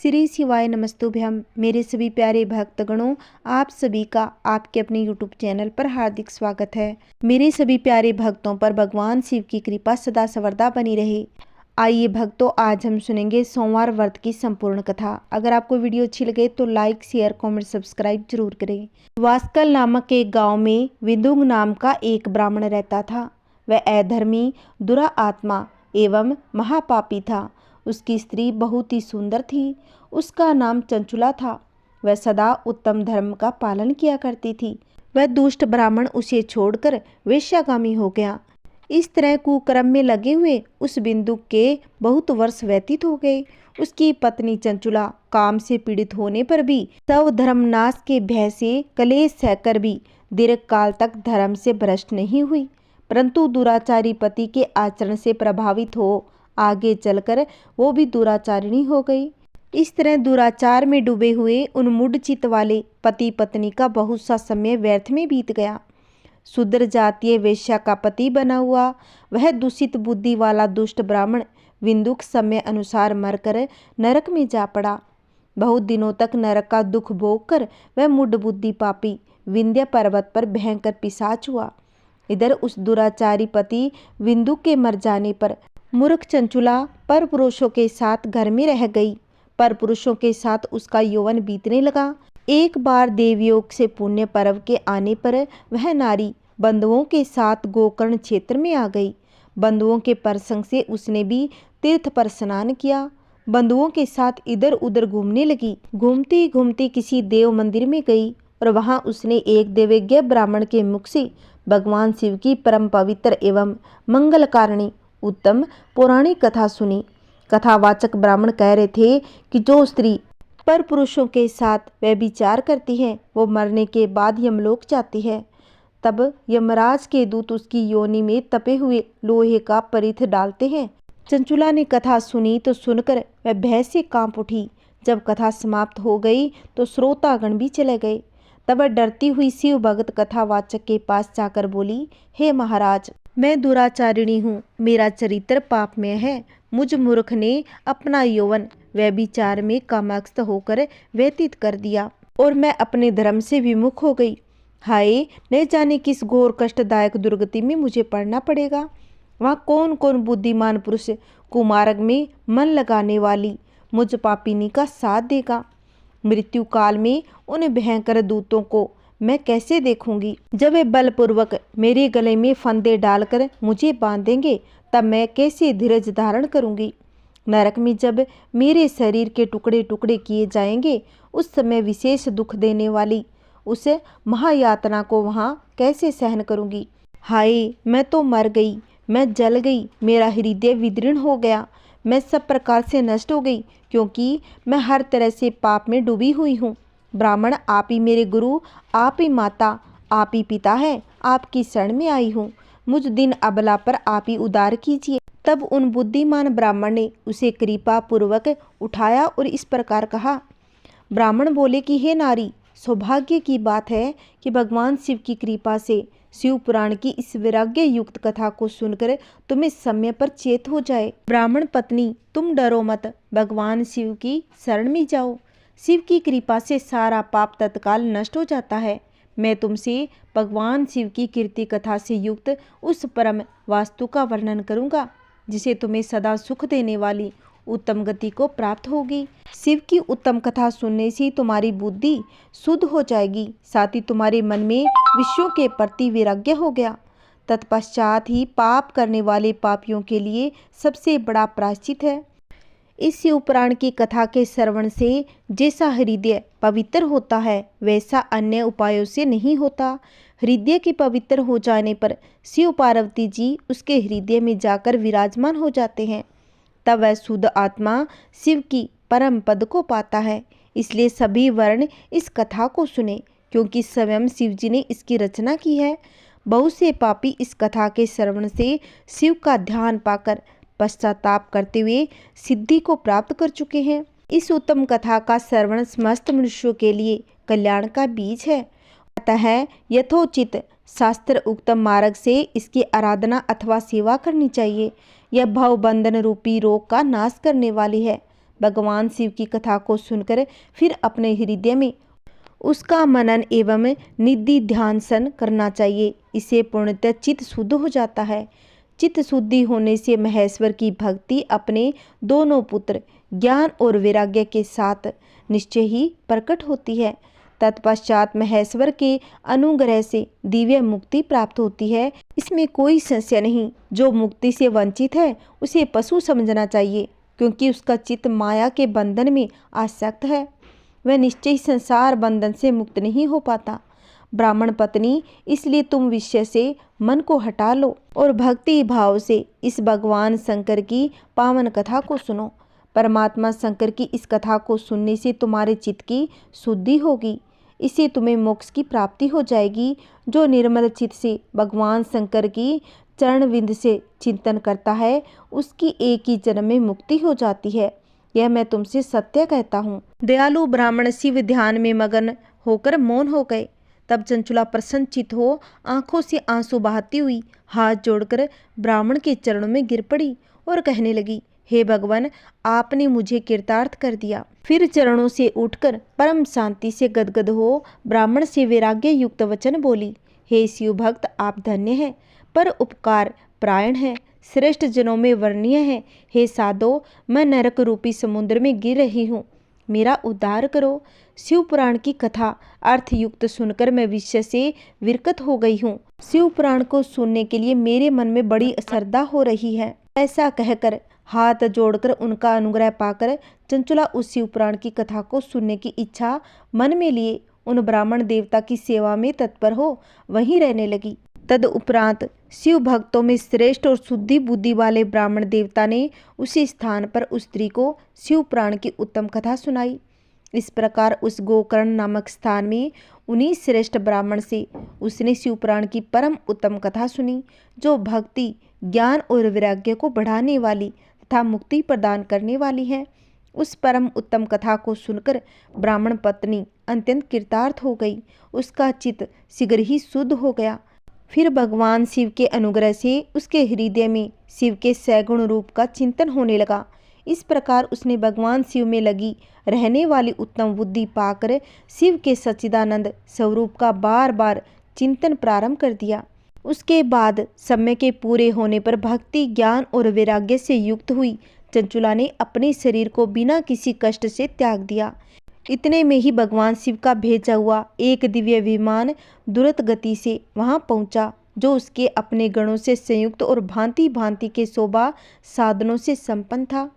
श्री शिवाय नमस्तुभ्यम। मेरे सभी प्यारे भक्तगणों, आप सभी का आपके अपने यूट्यूब चैनल पर हार्दिक स्वागत है। मेरे सभी प्यारे भक्तों पर भगवान शिव की कृपा सदा सर्वदा बनी रहे। आइए भक्तों, आज हम सुनेंगे सोमवार व्रत की संपूर्ण कथा। अगर आपको वीडियो अच्छी लगे तो लाइक, शेयर, कमेंट, सब्सक्राइब जरूर करें। वास्कल नामक एक गाँव में विदुंग नाम का एक ब्राह्मण रहता था। वह अधर्मी, दुरा आत्मा एवं महापापी था। उसकी स्त्री बहुत ही सुंदर थी। उसका नाम चंचुला था। वह सदा उत्तम धर्म का पालन किया करती थी। वह दुष्ट ब्राह्मण उसे छोड़कर वेश्यागामी हो गया। इस तरह कुकर्म में लगे हुए उस बिंदु के बहुत वर्ष व्यतीत हो गए। उसकी पत्नी चंचुला काम से पीड़ित होने पर भी सब धर्मनाश के भय से कलेश सहकर भी दीर्घ काल तक धर्म से भ्रष्ट नहीं हुई, परंतु दुराचारी पति के आचरण से प्रभावित हो आगे चलकर वो भी दुराचारिणी हो गई। इस तरह दुराचार में डूबे हुए उन मूढ़ चित्त वाले पति पत्नी का बहुत सा समय व्यर्थ में बीत गया। शूद्र जातीय वेश्या का पति बना हुआ वह दूषित बुद्धि वाला दुष्ट ब्राह्मण विंदुक समय अनुसार मरकर नरक में जा पड़ा। बहुत दिनों तक नरक का दुख भोग कर वह मूढ़ बुद्धि पापी विंध्य पर्वत पर भयंकर पिशाच हुआ। इधर उस दुराचारी पति विंदु के मर जाने पर मूर्ख चंचुला पर पुरुषों के साथ घर में रह गई। पर पुरुषों के साथ उसका यौवन बीतने लगा। एक बार देवयोग से पुण्य पर्व के आने पर वह नारी बंधुओं के साथ गोकर्ण क्षेत्र में आ गई। बंधुओं के प्रसंग से उसने भी तीर्थ पर स्नान किया। बंधुओं के साथ इधर उधर घूमने लगी। घूमती घूमती किसी देव मंदिर में गई और वहां उसने एक देवज्ञ ब्राह्मण के मुख से भगवान शिव की परम पवित्र एवं मंगलकारिणी उत्तम पौराणिक कथा सुनी। कथावाचक ब्राह्मण कह रहे थे कि जो स्त्री पर पुरुषों के साथ व्यभिचार करती है वो मरने के बाद यमलोक जाती है। तब यमराज के दूत उसकी योनि में तपे हुए लोहे का परिथ डालते हैं। चंचुला ने कथा सुनी तो सुनकर वह भय से कांप उठी। जब कथा समाप्त हो गई तो श्रोतागण भी चले गए। तब वह डरती हुई शिव भगत कथावाचक के पास जाकर बोली, हे महाराज, मैं दुराचारिणी हूँ, मेरा चरित्र पापमय है। मुझ मूर्ख ने अपना यौवन व्यभिचार में कामासक्त होकर व्यतीत कर दिया और मैं अपने धर्म से विमुख हो गई। हाय, न जाने किस घोर कष्टदायक दुर्गति में मुझे पड़ना पड़ेगा। वहाँ कौन कौन बुद्धिमान पुरुष कुमार्ग में मन लगाने वाली मुझ पापिनी का साथ देगा। मृत्यु काल में उन भयंकर दूतों को मैं कैसे देखूंगी। जब वे बलपूर्वक मेरे गले में फंदे डालकर मुझे बांधेंगे तब मैं कैसे धीरज धारण करूंगी। नरक में जब मेरे शरीर के टुकड़े टुकड़े किए जाएंगे उस समय विशेष दुख देने वाली उस महायातना को वहां कैसे सहन करूंगी। हाय, मैं तो मर गई, मैं जल गई, मेरा हृदय विदीर्ण हो गया, मैं सब प्रकार से नष्ट हो गई, क्योंकि मैं हर तरह से पाप में डूबी हुई हूँ। ब्राह्मण, आप ही मेरे गुरु, आप ही माता, आप ही पिता है, आपकी शरण में आई हूँ। मुझ दिन अबला पर आप ही उदार कीजिए। तब उन बुद्धिमान ब्राह्मण ने उसे कृपा पूर्वक उठाया और इस प्रकार कहा। ब्राह्मण बोले कि हे नारी, सौभाग्य की बात है कि भगवान शिव की कृपा से शिव पुराण की इस वैराग्य युक्त कथा को सुनकर तुम्हें समय पर चेत हो जाए। ब्राह्मण पत्नी, तुम डरो मत, भगवान शिव की शरण में जाओ। शिव की कृपा से सारा पाप तत्काल नष्ट हो जाता है। मैं तुमसे भगवान शिव की कीर्ति कथा से युक्त उस परम वास्तु का वर्णन करूंगा जिसे तुम्हें सदा सुख देने वाली उत्तम गति को प्राप्त होगी। शिव की उत्तम कथा सुनने से तुम्हारी बुद्धि शुद्ध हो जाएगी, साथ ही तुम्हारे मन में विषयों के प्रति वैराग्य हो गया। तत्पश्चात ही पाप करने वाले पापियों के लिए सबसे बड़ा प्रायश्चित है। इस शिव पुराण की कथा के श्रवण से जैसा हृदय पवित्र होता है वैसा अन्य उपायों से नहीं होता। हृदय के पवित्र हो जाने पर शिव पार्वती जी उसके हृदय में जाकर विराजमान हो जाते हैं। तब वह शुद्ध आत्मा शिव की परम पद को पाता है। इसलिए सभी वर्ण इस कथा को सुने, क्योंकि स्वयं शिव जी ने इसकी रचना की है। बहुत से पापी इस कथा के श्रवण से शिव का ध्यान पाकर पश्चाताप करते हुए सिद्धि को प्राप्त कर चुके हैं। इस उत्तम कथा का श्रवण समस्त मनुष्यों के लिए कल्याण का बीज है। अतः यथोचित शास्त्र उत्तम मार्ग से इसकी आराधना अथवा सेवा करनी चाहिए। यह भव बंधन रूपी रोग का नाश करने वाली है। भगवान शिव की कथा को सुनकर फिर अपने हृदय में उसका मनन एवं निधि ध्यान करना चाहिए। इससे पूर्णतः चित्त शुद्ध हो जाता है। चित्त शुद्धि होने से महेश्वर की भक्ति अपने दोनों पुत्र ज्ञान और वैराग्य के साथ निश्चय ही प्रकट होती है। तत्पश्चात महेश्वर के अनुग्रह से दिव्य मुक्ति प्राप्त होती है। इसमें कोई संशय नहीं। जो मुक्ति से वंचित है उसे पशु समझना चाहिए, क्योंकि उसका चित्त माया के बंधन में आसक्त है। वह निश्चय ही संसार बंधन से मुक्त नहीं हो पाता। ब्राह्मण पत्नी, इसलिए तुम विषय से मन को हटा लो और भक्ति भाव से इस भगवान शंकर की पावन कथा को सुनो। परमात्मा शंकर की इस कथा को सुनने से तुम्हारे चित्त की शुद्धि होगी। इससे तुम्हें मोक्ष की प्राप्ति हो जाएगी। जो निर्मल चित्त से भगवान शंकर की चरण विंद से चिंतन करता है उसकी एक ही जन्म में मुक्ति हो जाती है। यह मैं तुमसे सत्य कहता हूँ। दयालु ब्राह्मण शिव ध्यान में मगन होकर मौन हो गए। तब चंचुला प्रसन्नचित हो आंखों से आंसू बहाती हुई हाथ जोड़कर ब्राह्मण के चरणों में गिर पड़ी और कहने लगी, हे भगवान, आपने मुझे कृतार्थ कर दिया। फिर चरणों से उठकर परम शांति से गदगद हो ब्राह्मण से वैराग्य युक्त वचन बोली, हे शिव भक्त, आप धन्य हैं, पर उपकार प्रायण है, श्रेष्ठ जनों में वर्णीय है। हे साधो, मैं नरक रूपी समुद्र में गिर रही हूँ, मेरा उद्धार करो। शिव पुराण की कथा अर्थ युक्त सुनकर मैं विषय से विरक्त हो गई हूँ। शिव पुराण को सुनने के लिए मेरे मन में बड़ी श्रद्धा हो रही है। ऐसा कहकर हाथ जोड़कर उनका अनुग्रह पाकर चंचुला उस शिव पुराण की कथा को सुनने की इच्छा मन में लिए उन ब्राह्मण देवता की सेवा में तत्पर हो वहीं रहने लगी। तद उपरांत शिव भक्तों में श्रेष्ठ और शुद्धि बुद्धि वाले ब्राह्मण देवता ने उसी स्थान पर उस स्त्री को शिव पुराण की उत्तम कथा सुनाई। इस प्रकार उस गोकर्ण नामक स्थान में उन्हीं श्रेष्ठ ब्राह्मण से उसने शिव पुराण की परम उत्तम कथा सुनी, जो भक्ति, ज्ञान और वैराग्य को बढ़ाने वाली तथा मुक्ति प्रदान करने वाली है। उस परम उत्तम कथा को सुनकर ब्राह्मण पत्नी अत्यंत कृतार्थ हो गई। उसका चित्त शीघ्र ही शुद्ध हो गया। फिर भगवान शिव के अनुग्रह से उसके हृदय में शिव के सैगुण रूप का चिंतन होने लगा। इस प्रकार उसने भगवान शिव में लगी रहने वाली उत्तम बुद्धि पाकर शिव के सच्चिदानंद स्वरूप का बार बार चिंतन प्रारंभ कर दिया। उसके बाद समय के पूरे होने पर भक्ति, ज्ञान और वैराग्य से युक्त हुई चंचुला ने अपने शरीर को बिना किसी कष्ट से त्याग दिया। इतने में ही भगवान शिव का भेजा हुआ एक दिव्य विमान द्रुत गति से वहां पहुंचा, जो उसके अपने गणों से संयुक्त और भांति भांति के शोभा साधनों से संपन्न था।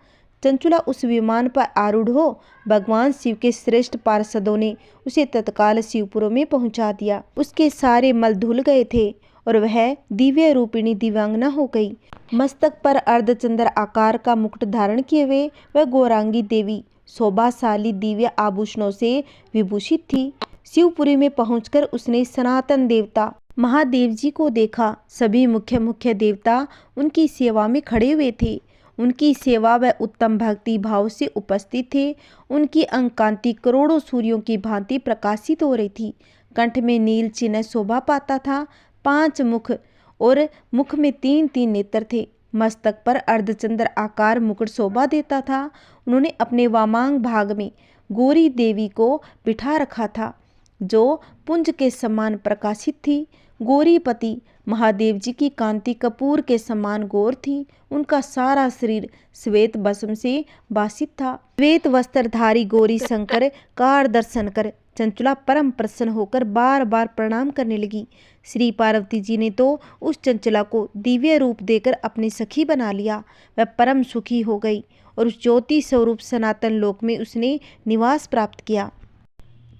चंचुला उस विमान पर आरूढ़ हो भगवान शिव के श्रेष्ठ पार्षदों ने उसे तत्काल शिवपुर में पहुंचा दिया। उसके सारे मल धुल गए थे और वह दिव्य रूपिणी दिव्यांगना हो गई। मस्तक पर अर्धचंद्र आकार का मुकुट धारण किए हुए वह गौरांगी देवी शोभाशाली दिव्य आभूषणों से विभूषित थी। शिवपुरी में पहुंचकर उसने सनातन देवता महादेव जी को देखा। सभी मुख्य मुख्य देवता उनकी सेवा में खड़े हुए थे। उनकी सेवा व उत्तम भक्ति भाव से उपस्थित थे। उनकी अंगकांति करोड़ों सूर्यों की भांति प्रकाशित हो रही थी। कंठ में नील चिन्ह शोभा पाता था। 5 मुख और मुख में 3-3 नेत्र थे। मस्तक पर अर्धचंद्र आकार मुकुट शोभा देता था। उन्होंने अपने वामांग भाग में गौरी देवी को बिठा रखा था, जो पुंज के समान प्रकाशित थी। गौरीपति महादेव जी की कांति कपूर के समान गौर थी। उनका सारा शरीर श्वेत भस्म से बासित था। श्वेत वस्त्रधारी गौरी शंकर का दर्शन कर चंचुला परम प्रसन्न होकर बार बार प्रणाम करने लगी। श्री पार्वती जी ने तो उस चंचला को दिव्य रूप देकर अपनी सखी बना लिया। वह परम सुखी हो गई और उस ज्योति स्वरूप सनातन लोक में उसने निवास प्राप्त किया।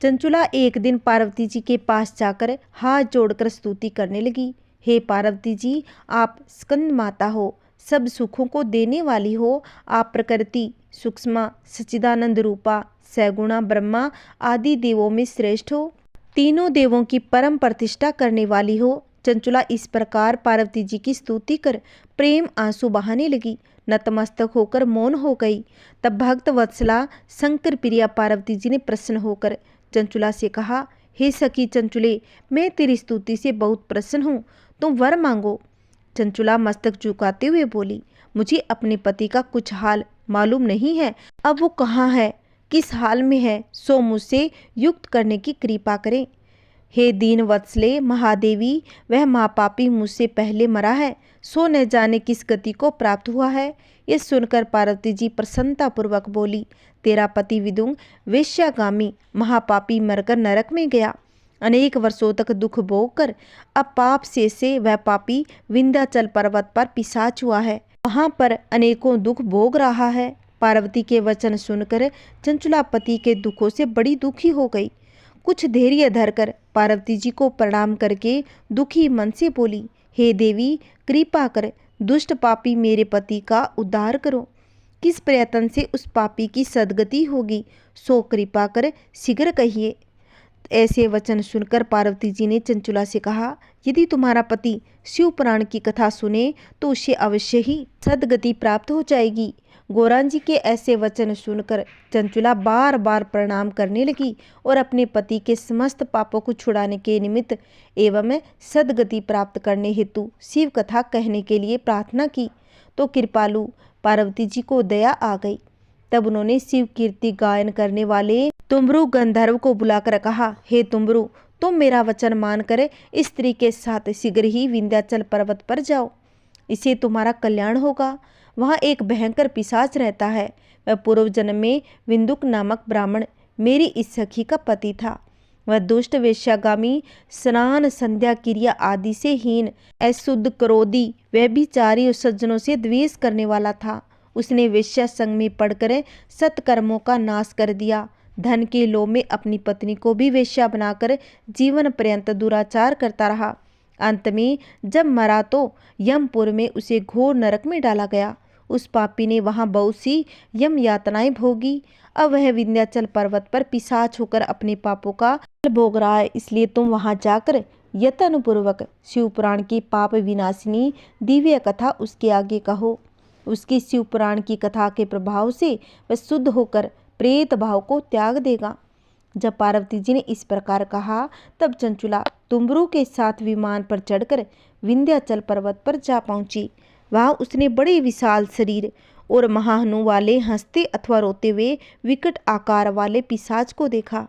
चंचुला एक दिन पार्वती जी के पास जाकर हाथ जोड़कर स्तुति करने लगी। हे पार्वती जी, आप स्कंद माता हो, सब सुखों को देने वाली हो। आप प्रकृति, सूक्ष्म, सच्चिदानंद रूपा, सगुणा, ब्रह्मा आदि देवों में श्रेष्ठ हो। तीनों देवों की परम प्रतिष्ठा करने वाली हो। चंचुला इस प्रकार पार्वती जी की स्तुति कर प्रेम आंसू बहाने लगी, नतमस्तक होकर मौन हो गई। तब भक्त वत्सला शंकर प्रिया पार्वती जी ने प्रसन्न होकर चंचुला से कहा, हे सखी चंचुले, मैं तेरी स्तुति से बहुत प्रसन्न हूँ, तुम वर मांगो। चंचुला मस्तक झुकाते हुए बोली, मुझे अपने पति का कुछ हाल मालूम नहीं है अब वो कहाँ है, किस हाल में है, सो मुझसे युक्त करने की कृपा करें। हे दीन वत्सले महादेवी, वह महापापी मुझसे पहले मरा है, सो न जाने किस गति को प्राप्त हुआ है। ये सुनकर पार्वती जी प्रसन्नता पूर्वक बोली, तेरा पति विदुंग वेश्यागामी महापापी मरकर नरक में गया, अनेक वर्षों तक दुख भोग कर अब पाप से वह पापी विंध्याचल पर्वत पर पिशाच हुआ है, वहां पर अनेकों दुख भोग रहा है। पार्वती के वचन सुनकर चंचुला पति के दुखों से बड़ी दुखी हो गई। कुछ धैर्य धरकर पार्वती जी को प्रणाम करके दुखी मन से बोली, हे देवी कृपा कर दुष्ट पापी मेरे पति का उद्धार करो। किस प्रयत्न से उस पापी की सद्गति होगी, सो कृपा कर शीघ्र कहिए। ऐसे वचन सुनकर पार्वती जी ने चंचुला से कहा, यदि तुम्हारा पति शिव पुराण की कथा सुने तो उसे अवश्य ही सद्गति प्राप्त हो जाएगी। गौरांग जी के ऐसे वचन सुनकर चंचुला बार बार प्रणाम करने लगी और अपने पति के समस्त पापों को छुड़ाने के निमित्त एवं सद्गति प्राप्त करने हेतु शिव कथा कहने के लिए प्रार्थना की। तो कृपालु पार्वती जी को दया आ गई। तब उन्होंने शिव कीर्ति गायन करने वाले तुम्बरु गंधर्व को बुलाकर कहा, हे तुम्बरु, तुम मेरा वचन मानकर स्त्री के साथ शीघ्र ही विंध्याचल पर्वत पर जाओ, इससे तुम्हारा कल्याण होगा। वहाँ एक भयंकर पिशाच रहता है, वह पूर्व जन्म में विंदुक नामक ब्राह्मण मेरी इस सखी का पति था। वह दुष्ट वेश्यागामी, स्नान संध्या क्रिया आदि से हीन, अशुद्ध, क्रोधी, व्यभिचारी और सज्जनों से द्वेष करने वाला था। उसने वेश्या संग में पड़कर सत्कर्मों का नाश कर दिया। धन के लोभ में अपनी पत्नी को भी वेश्या बनाकर जीवन पर्यंत दुराचार करता रहा। अंत में जब मरा तो यमपुर में उसे घोर नरक में डाला गया। उस पापी ने वहां बहुत सी यम यातनाएं भोगी। अब वह विंध्याचल पर्वत पर पिशाच होकर अपने पापों का फल भोग रहा है। इसलिए तुम वहां जाकर यत्नपूर्वक शिव पुराण की पाप विनाशिनी दिव्य कथा उसके आगे कहो। उसकी शिव पुराण की कथा के प्रभाव से वह शुद्ध होकर प्रेत भाव को त्याग देगा। जब पार्वती जी ने इस प्रकार कहा तब चंचुला तुम्बरू के साथ विमान पर चढ़कर विंध्याचल पर्वत पर जा पहुंची। वहां उसने बड़े विशाल शरीर और महाहनु वाले हंसते अथवा रोते हुए विकट आकार वाले पिशाच को देखा।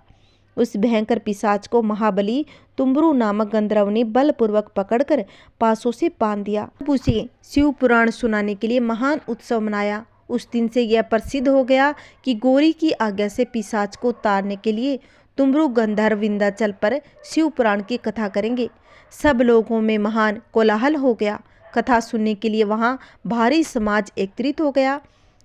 उस भयंकर पिशाच को महाबली तुम्बरू नामक गंधर्व ने बलपूर्वक पकड़कर पासों से बांध दिया। उसे शिव पुराण सुनाने के लिए महान उत्सव मनाया। उस दिन से यह प्रसिद्ध हो गया कि गौरी की आज्ञा से पिशाच को तारने के लिए तुम्बरू गंधर्व विंध्याचल पर शिव पुराण की कथा करेंगे। सब लोगों में महान कोलाहल हो गया। कथा सुनने के लिए वहां भारी समाज एकत्रित हो गया।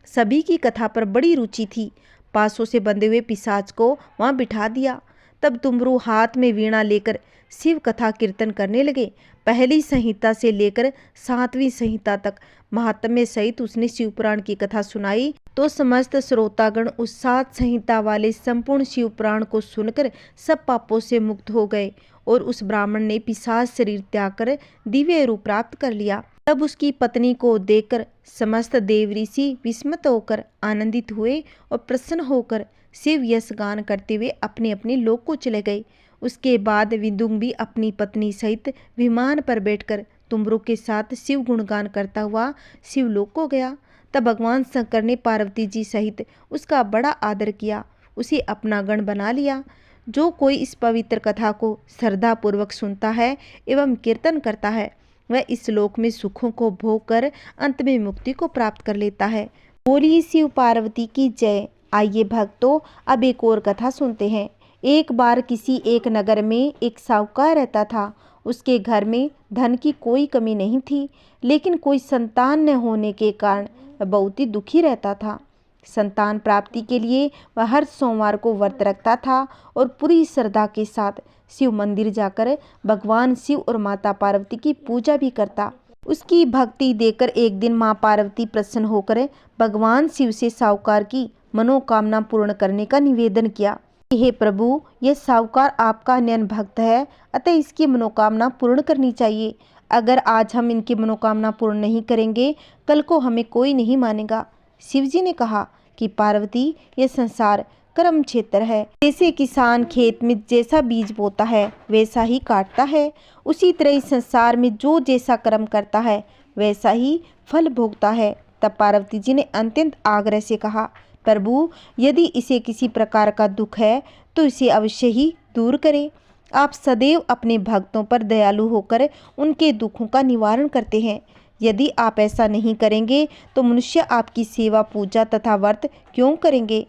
सभी की कथा पर बड़ी रुचि थी। पासों से बंधे हुए पिशाच को वहां बिठा दिया। तब तुम्बरू हाथ में वीणा लेकर शिव कथा कीर्तन करने लगे। पहली संहिता से लेकर 7वीं संहिता तक महात्म्य सहित उसने शिव पुराण की कथा सुनाई। तो समस्त श्रोतागण उस 7 संहिता वाले संपूर्ण शिव पुराण को सुनकर सब पापों से मुक्त हो गए और उस ब्राह्मण ने पिशाच शरीर त्याग कर दिव्य रूप प्राप्त कर लिया। तब उसकी पत्नी को देखकर समस्त देव ऋषि विस्मित होकर आनंदित हुए और प्रसन्न होकर शिव यश गान करते हुए अपने अपने लोक को चले गए। उसके बाद विदुंग भी अपनी पत्नी सहित विमान पर बैठकर तुम्बरू के साथ शिव गुणगान करता हुआ शिवलोक को गया। तब भगवान शंकर ने पार्वती जी सहित उसका बड़ा आदर किया, उसे अपना गण बना लिया। जो कोई इस पवित्र कथा को श्रद्धापूर्वक सुनता है एवं कीर्तन करता है वह इस लोक में सुखों को भोग कर अंत में मुक्ति को प्राप्त कर लेता है। बोलिए शिव पार्वती की जय। आइए भक्तों, अब एक और कथा सुनते हैं। एक बार किसी एक नगर में एक साहूकार रहता था। उसके घर में धन की कोई कमी नहीं थी, लेकिन कोई संतान न होने के कारण वह बहुत ही दुखी रहता था। संतान प्राप्ति के लिए वह हर सोमवार को व्रत रखता था और पूरी श्रद्धा के साथ शिव मंदिर जाकर भगवान शिव और माता पार्वती की पूजा भी करता। उसकी भक्ति देखकर एक दिन माँ पार्वती प्रसन्न होकर भगवान शिव से साहूकार की मनोकामना पूर्ण करने का निवेदन किया। हे प्रभु, यह साहूकार आपका नयन भक्त है, अतः इसकी मनोकामना पूर्ण करनी चाहिए। अगर आज हम इनकी मनोकामना पूर्ण नहीं करेंगे, कल को हमें कोई नहीं मानेगा। शिवजी ने कहा कि पार्वती, यह संसार कर्म क्षेत्र है। जैसे किसान खेत में जैसा बीज बोता है वैसा ही काटता है, उसी तरह इस संसार में जो जैसा कर्म करता है वैसा ही फल भोगता है। तब पार्वती जी ने अत्यंत आग्रह से कहा, प्रभु यदि इसे किसी प्रकार का दुख है तो इसे अवश्य ही दूर करें। आप सदैव अपने भक्तों पर दयालु होकर उनके दुखों का निवारण करते हैं। यदि आप ऐसा नहीं करेंगे तो मनुष्य आपकी सेवा पूजा तथा व्रत क्यों करेंगे।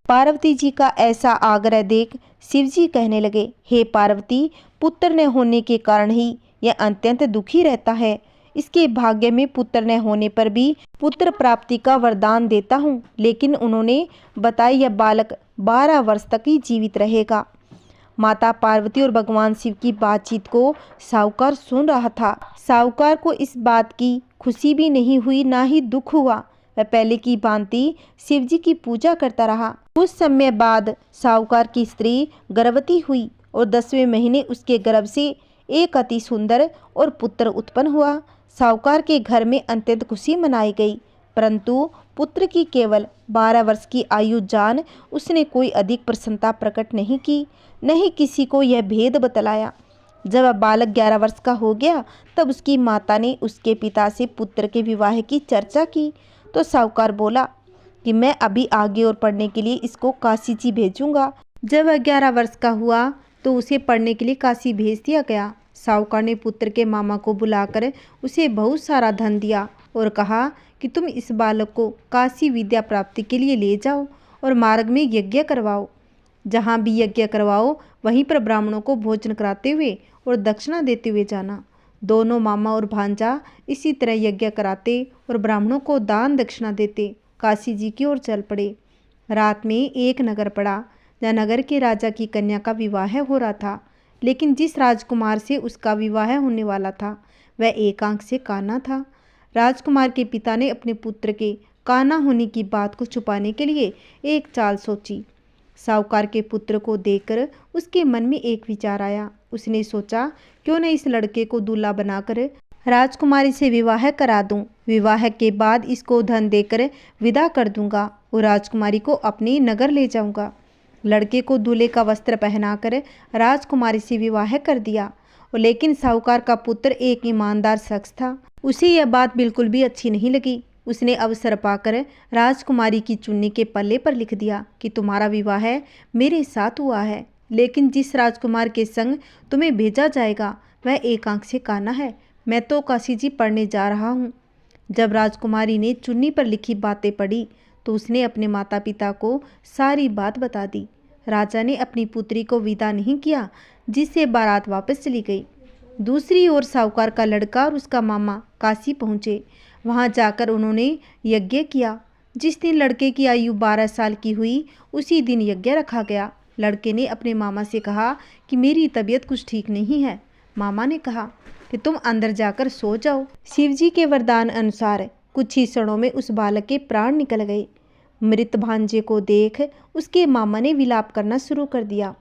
पार्वती जी का ऐसा आग्रह देख शिव जी कहने लगे, हे पार्वती, पुत्र न होने के कारण ही यह अत्यंत दुखी रहता है। इसके भाग्य में पुत्र न होने पर भी पुत्र प्राप्ति का वरदान देता हूँ, लेकिन उन्होंने बताया यह बालक 12 वर्ष तक ही जीवित रहेगा। माता पार्वती और भगवान शिव की बातचीत को साहूकार सुन रहा था। साहूकार को इस बात की खुशी भी नहीं हुई, ना ही दुख हुआ। वह पहले की भांति शिव जी की पूजा करता रहा। कुछ समय बाद साहूकार की स्त्री गर्भवती हुई और 10वें महीने उसके गर्भ से एक अति सुंदर और पुत्र उत्पन्न हुआ। साहूकार के घर में अत्यंत खुशी मनाई गई, परंतु पुत्र की केवल 12 वर्ष की आयु जान उसने कोई अधिक प्रसन्नता प्रकट नहीं की, न ही किसी को यह भेद बतलाया। जब वह बालक 11 वर्ष का हो गया तब उसकी माता ने उसके पिता से पुत्र के विवाह की चर्चा की, तो साहूकार बोला कि मैं अभी आगे और पढ़ने के लिए इसको काशी जी भेजूंगा। जब वह 11 वर्ष का हुआ तो उसे पढ़ने के लिए काशी भेज दिया गया। साहूकार ने पुत्र के मामा को बुलाकर उसे बहुत सारा धन दिया और कहा कि तुम इस बालक को काशी विद्या प्राप्ति के लिए ले जाओ और मार्ग में यज्ञ करवाओ। जहाँ भी यज्ञ करवाओ वहीं पर ब्राह्मणों को भोजन कराते हुए और दक्षिणा देते हुए जाना। दोनों मामा और भांजा इसी तरह यज्ञ कराते और ब्राह्मणों को दान दक्षिणा देते काशी जी की ओर चल पड़े। रात में एक नगर पड़ा जहाँ नगर के राजा की कन्या का विवाह हो रहा था, लेकिन जिस राजकुमार से उसका विवाह होने वाला था वह एक आंख से काना था। राजकुमार के पिता ने अपने पुत्र के काना होने की बात को छुपाने के लिए एक चाल सोची। साहूकार के पुत्र को देखकर उसके मन में एक विचार आया। उसने सोचा, क्यों न इस लड़के को दूल्हा बनाकर राजकुमारी से विवाह करा दूं। विवाह के बाद इसको धन देकर विदा कर दूंगा और राजकुमारी को अपने नगर ले जाऊंगा। लड़के को दूल्हे का वस्त्र पहनाकर राजकुमारी से विवाह कर दिया। और लेकिन साहूकार का पुत्र एक ईमानदार शख्स था। उसे यह बात बिल्कुल भी अच्छी नहीं लगी। उसने अवसर पाकर राजकुमारी की चुन्नी के पल्ले पर लिख दिया कि तुम्हारा विवाह मेरे साथ हुआ है, लेकिन जिस राजकुमार के संग तुम्हें भेजा जाएगा वह एक आंख से काना है। मैं तो काशी जी पढ़ने जा रहा हूँ। जब राजकुमारी ने चुन्नी पर लिखी बातें पढ़ी तो उसने अपने माता पिता को सारी बात बता दी। राजा ने अपनी पुत्री को विदा नहीं किया, जिससे बारात वापस चली गई। दूसरी ओर साहूकार का लड़का और उसका मामा काशी पहुँचे। वहाँ जाकर उन्होंने यज्ञ किया। जिस दिन लड़के की आयु 12 साल की हुई उसी दिन यज्ञ रखा गया। लड़के ने अपने मामा से कहा कि मेरी तबीयत कुछ ठीक नहीं है। मामा ने कहा कि तुम अंदर जाकर सो जाओ। शिवजी के वरदान अनुसार कुछ ही क्षणों में उस बालक के प्राण निकल गए। मृत भांजे को देख उसके मामा ने विलाप करना शुरू कर दिया।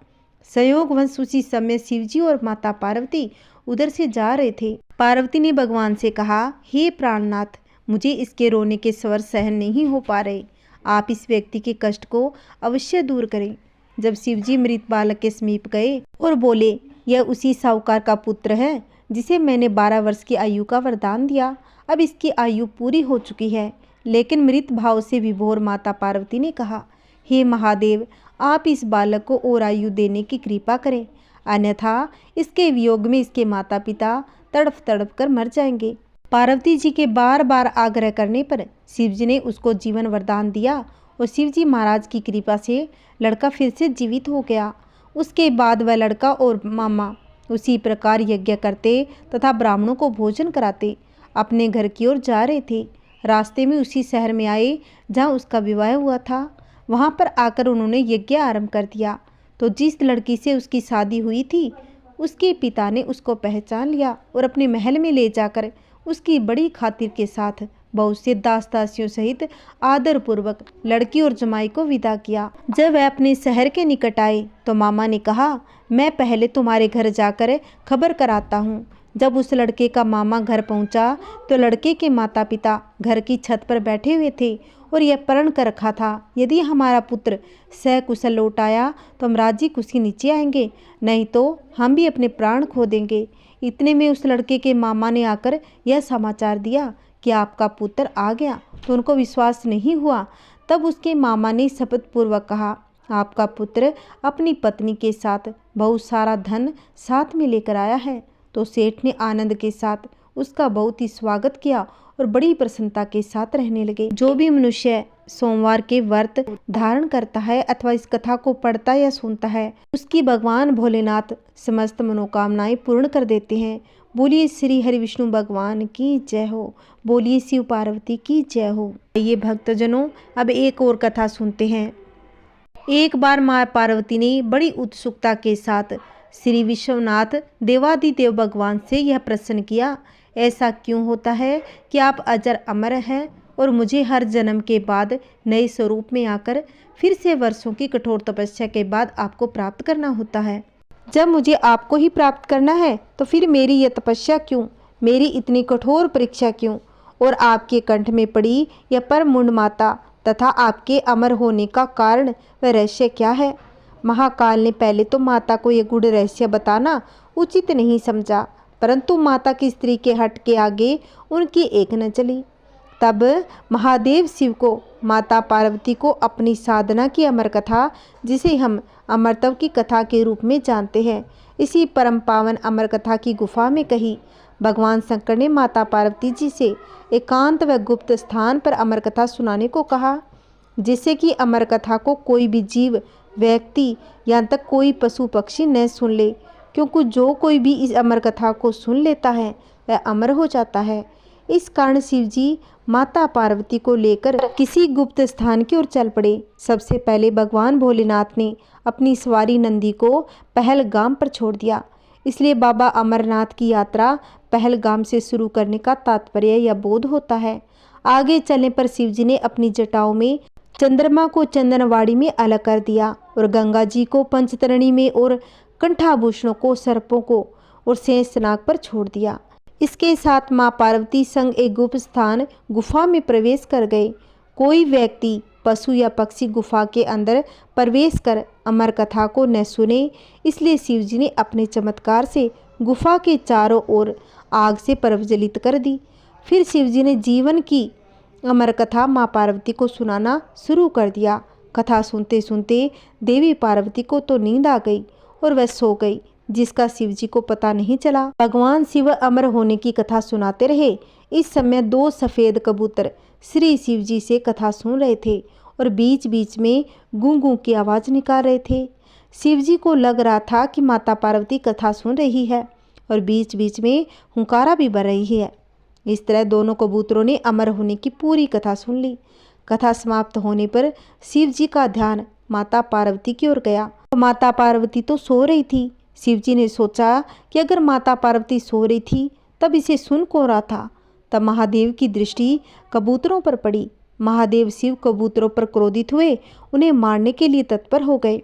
संयोगवश उसी समय शिवजी और माता पार्वती उधर से जा रहे थे। पार्वती ने भगवान से कहा, हे प्राणनाथ, मुझे इसके रोने के स्वर सहन नहीं हो पा रहे। आप इस व्यक्ति के कष्ट को अवश्य दूर करें। जब शिवजी मृत बालक के समीप गए और बोले, यह उसी साहूकार का पुत्र है जिसे मैंने 12 वर्ष की आयु का वरदान दिया। अब इसकी आयु पूरी हो चुकी है। लेकिन मृत भाव से विभोर माता पार्वती ने कहा, हे महादेव, आप इस बालक को और आयु देने की कृपा करें, अन्यथा इसके वियोग में इसके माता पिता तड़प तड़प कर मर जाएंगे। पार्वती जी के बार बार आग्रह करने पर शिवजी ने उसको जीवन वरदान दिया और शिवजी महाराज की कृपा से लड़का फिर से जीवित हो गया। उसके बाद वह लड़का और मामा उसी प्रकार यज्ञ करते तथा ब्राह्मणों को भोजन कराते अपने घर की ओर जा रहे थे। रास्ते में उसी शहर में आए जहाँ उसका विवाह हुआ था। वहाँ पर आकर उन्होंने यज्ञ आरंभ कर दिया। तो जिस लड़की से उसकी शादी हुई थी उसके पिता ने उसको पहचान लिया और अपने महल में ले जाकर उसकी बड़ी खातिर के साथ बहुत से दास दासियों सहित आदर पूर्वक लड़की और जमाई को विदा किया। जब वह अपने शहर के निकट आए तो मामा ने कहा, मैं पहले तुम्हारे घर जाकर खबर कराता हूँ। जब उस लड़के का मामा घर पहुँचा तो लड़के के माता पिता घर की छत पर बैठे हुए थे और यह प्रण कर रखा था, यदि हमारा पुत्र सकुशल लौट आया तो हम राजी खुशी नीचे आएंगे, नहीं तो हम भी अपने प्राण खो देंगे। इतने में उस लड़के के मामा ने आकर यह समाचार दिया कि आपका पुत्र आ गया तो उनको विश्वास नहीं हुआ। तब उसके मामा ने शपथ पूर्वक कहा, आपका पुत्र अपनी पत्नी के साथ बहुत सारा धन साथ में लेकर आया है। तो सेठ ने आनंद के साथ उसका बहुत ही स्वागत किया और बड़ी प्रसन्नता के साथ रहने लगे। जो भी मनुष्य सोमवार के व्रत धारण करता है अथवा इस कथा को पढ़ता या सुनता है, उसकी भगवान भोलेनाथ समस्त मनोकामनाएं पूर्ण कर देते हैं। बोलिए श्री हरि विष्णु भगवान की जय हो। बोलिए शिव पार्वती की जय हो। ये भक्तजनों, अब एक और कथा सुनते हैं। एक बार माँ पार्वती ने बड़ी उत्सुकता के साथ श्री विश्वनाथ देवादिदेव भगवान से यह प्रश्न किया, ऐसा क्यों होता है कि आप अजर अमर हैं और मुझे हर जन्म के बाद नए स्वरूप में आकर फिर से वर्षों की कठोर तपस्या के बाद आपको प्राप्त करना होता है। जब मुझे आपको ही प्राप्त करना है तो फिर मेरी यह तपस्या क्यों, मेरी इतनी कठोर परीक्षा क्यों? और आपके कंठ में पड़ी यह परम मुंड माता तथा आपके अमर होने का कारण व रहस्य क्या है? महाकाल ने पहले तो माता को यह गूढ़ रहस्य बताना उचित नहीं समझा, परंतु माता की स्त्री के हट के आगे उनकी एक न चली। तब महादेव शिव को माता पार्वती को अपनी साधना की अमर कथा, जिसे हम अमरत्व की कथा के रूप में जानते हैं, इसी परम पावन अमर कथा की गुफा में कही। भगवान शंकर ने माता पार्वती जी से एकांत व गुप्त स्थान पर अमर कथा सुनाने को कहा, जिससे कि अमर कथा को कोई भी जीव, व्यक्ति, यहाँ तक कोई पशु पक्षी न सुन ले, क्योंकि जो कोई भी इस अमर कथा को सुन लेता है वह अमर हो जाता है। इस कारण शिव जी माता पार्वती को लेकर किसी गुप्त स्थान की ओर चल पड़े। सबसे पहले भगवान भोलेनाथ ने अपनी सवारी नंदी को पहलगाम पर छोड़ दिया। इसलिए बाबा अमरनाथ की यात्रा पहलगाम से शुरू करने का तात्पर्य या बोध होता है। आगे चलने पर शिव जी ने अपनी जटाओं में चंद्रमा को चंदनवाड़ी में अलग कर दिया और गंगा जी को पंचतरणी में और कंठाभूषणों को सर्पों को और शेषनाग पर छोड़ दिया। इसके साथ मां पार्वती संग एक गुप्त स्थान गुफा में प्रवेश कर गए। कोई व्यक्ति, पशु या पक्षी गुफा के अंदर प्रवेश कर अमर कथा को न सुने, इसलिए शिव जी ने अपने चमत्कार से गुफा के चारों ओर आग से प्रज्वलित कर दी। फिर शिव जी ने जीवन की अमर कथा माँ पार्वती को सुनाना शुरू कर दिया। कथा सुनते सुनते देवी पार्वती को तो नींद आ गई और वह सो गई, जिसका शिव जी को पता नहीं चला। भगवान शिव अमर होने की कथा सुनाते रहे। इस समय दो सफ़ेद कबूतर श्री शिव जी से कथा सुन रहे थे और बीच बीच में गूं गूं की आवाज़ निकाल रहे थे। शिव जी को लग रहा था कि माता पार्वती कथा सुन रही है और बीच बीच में हुंकारा भी भर रही है। इस तरह दोनों कबूतरों ने अमर होने की पूरी कथा सुन ली। कथा समाप्त होने पर शिव जी का ध्यान माता पार्वती की ओर गया। माता पार्वती तो सो रही थी। शिव जी ने सोचा कि अगर माता पार्वती सो रही थी तब इसे सुन कौन रहा था। तब महादेव की दृष्टि कबूतरों पर पड़ी। महादेव शिव कबूतरों पर क्रोधित हुए, उन्हें मारने के लिए तत्पर हो गए।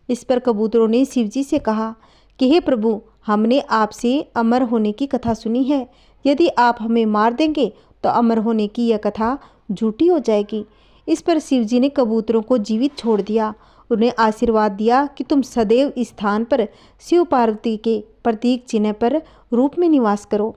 इस पर कबूतरों ने शिव जी से कहा कि हे प्रभु, हमने आपसे अमर होने की कथा सुनी है। यदि आप हमें मार देंगे तो अमर होने की यह कथा झूठी हो जाएगी। इस पर शिव जी ने कबूतरों को जीवित छोड़ दिया। उन्हें आशीर्वाद दिया कि तुम सदैव इस स्थान पर शिव पार्वती के प्रतीक चिन्ह पर रूप में निवास करो।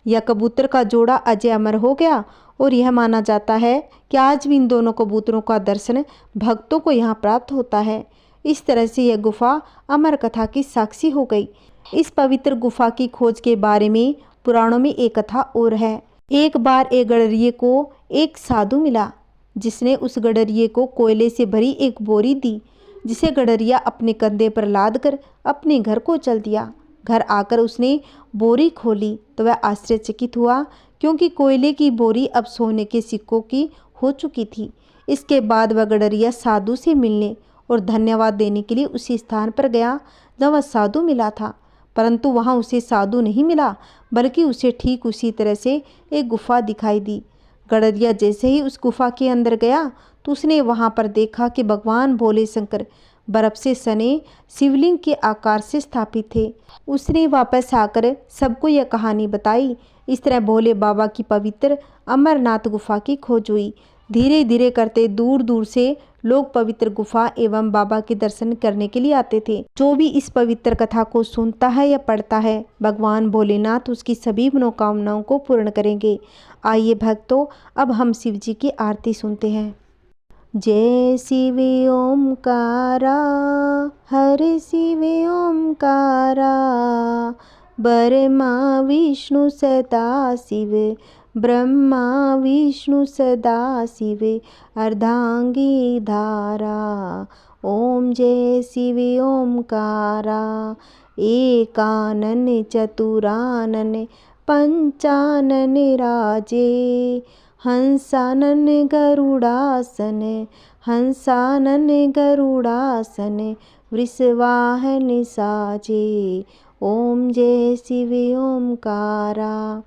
यह कबूतर का जोड़ा अजय अमर हो गया और यह माना जाता है कि आज भी इन दोनों कबूतरों का दर्शन भक्तों को यहाँ प्राप्त होता है। इस तरह से यह गुफा अमर कथा की साक्षी हो गई। इस पवित्र गुफा की खोज के बारे में पुराणों में एक कथा और है। एक बार एक गडरिये को एक साधु मिला, जिसने उस गडरिये को कोयले से भरी एक बोरी दी, जिसे गडरिया अपने कंधे पर लाद कर अपने घर को चल दिया। घर आकर उसने बोरी खोली तो वह आश्चर्यचकित हुआ, क्योंकि कोयले की बोरी अब सोने के सिक्कों की हो चुकी थी। इसके बाद वह गडरिया साधु से मिलने और धन्यवाद देने के लिए उसी स्थान पर गया जहाँ वह साधु मिला था, परंतु वहाँ उसे साधु नहीं मिला, बल्कि उसे ठीक उसी तरह से एक गुफा दिखाई दी। गडरिया जैसे ही उस गुफा के अंदर गया तो उसने वहाँ पर देखा कि भगवान भोले शंकर बर्फ से सने शिवलिंग के आकार से स्थापित थे। उसने वापस आकर सबको यह कहानी बताई। इस तरह भोले बाबा की पवित्र अमरनाथ गुफा की खोज हुई। धीरे धीरे करते दूर दूर से लोग पवित्र गुफा एवं बाबा के दर्शन करने के लिए आते थे। जो भी इस पवित्र कथा को सुनता है या पढ़ता है, भगवान भोलेनाथ उसकी सभी मनोकामनाओं को पूर्ण करेंगे। आइए भक्तों, अब हम शिव जी की आरती सुनते हैं। जय शिव ओमकारा, हर शिव ओमकारा, ब्रह्मा विष्णु सदा शिव, ब्रह्मा विष्णु सदा शिव, अर्धांगी धारा। ओम जय शिव ओमकारा, एकानन चतुरानन पंचानन राजे, हंसानन गरुड़ासन, हंसानन गरुड़ासन, वृषवाहन साजे। ओम जय शिव ओमकारा।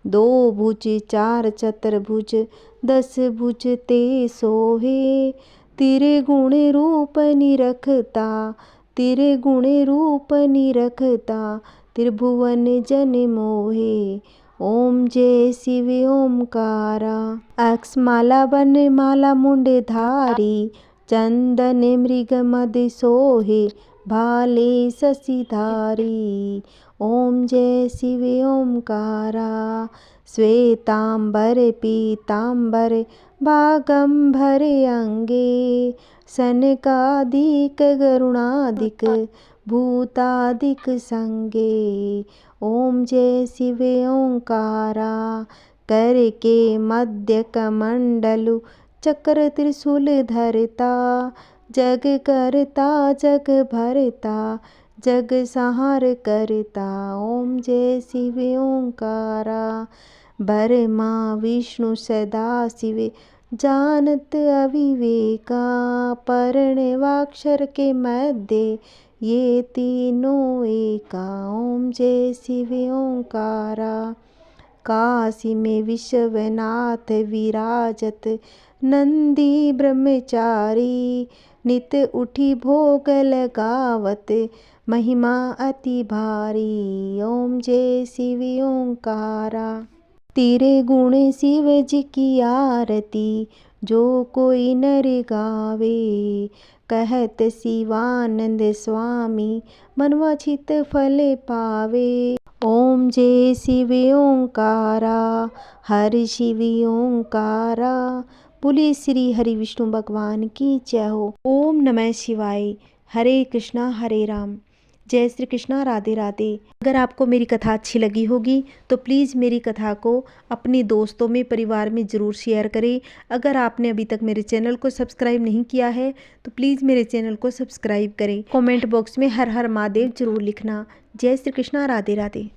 दो भुज चार चतुर्भुज, 10 भुज ते सोहे, तेरे गुण रूप निरखता, तेरे गुण रूप निरखता, त्रिभुवन जन मोहे। ओम जय शिव ओमकारा। अक्षमाला वन माला मुंड धारी, चंदन मृग मद सोहे, भाले शशिधारी। ओम जय शिव ओमकारा। श्वेतांबर पीतांबर बागंबर अंगे, सनकादिक गरुणादिक भूतादिक संगे। ओम जय शिव ओंकारा। कर के मध्य कमंडलु, चक्र त्रिशूल धरता, जग करता जग भरता, जग संहार करता। ओम जय शिव ओंकारा। ब्रह्मा विष्णु सदा शिव, जानत अविवेका, पर्णवाक्षर के मध्य ये तीनों एका। ओम जय शिव ओंकारा। काशी में विश्वनाथ विराजत, नंदी ब्रह्मचारी, नित उठी भोग लगावत, महिमा अति भारी। ओम जय शिव ओंकारा। तेरे गुण शिव जी की आरती, जो कोई नर गावे, कहत शिवानंद स्वामी, मनवांछित फल पावे। ओम जय शिव ओंकारा, हर शिव ओंकारा। बोलिए श्री हरि विष्णु भगवान की जय हो। ओम नमः शिवाय। हरे कृष्णा हरे राम। जय श्री कृष्णा, राधे राधे। अगर आपको मेरी कथा अच्छी लगी होगी तो प्लीज़ मेरी कथा को अपने दोस्तों में, परिवार में ज़रूर शेयर करें। अगर आपने अभी तक मेरे चैनल को सब्सक्राइब नहीं किया है तो प्लीज़ मेरे चैनल को सब्सक्राइब करें। कमेंट बॉक्स में हर हर महादेव जरूर लिखना। जय श्री कृष्णा, राधे राधे।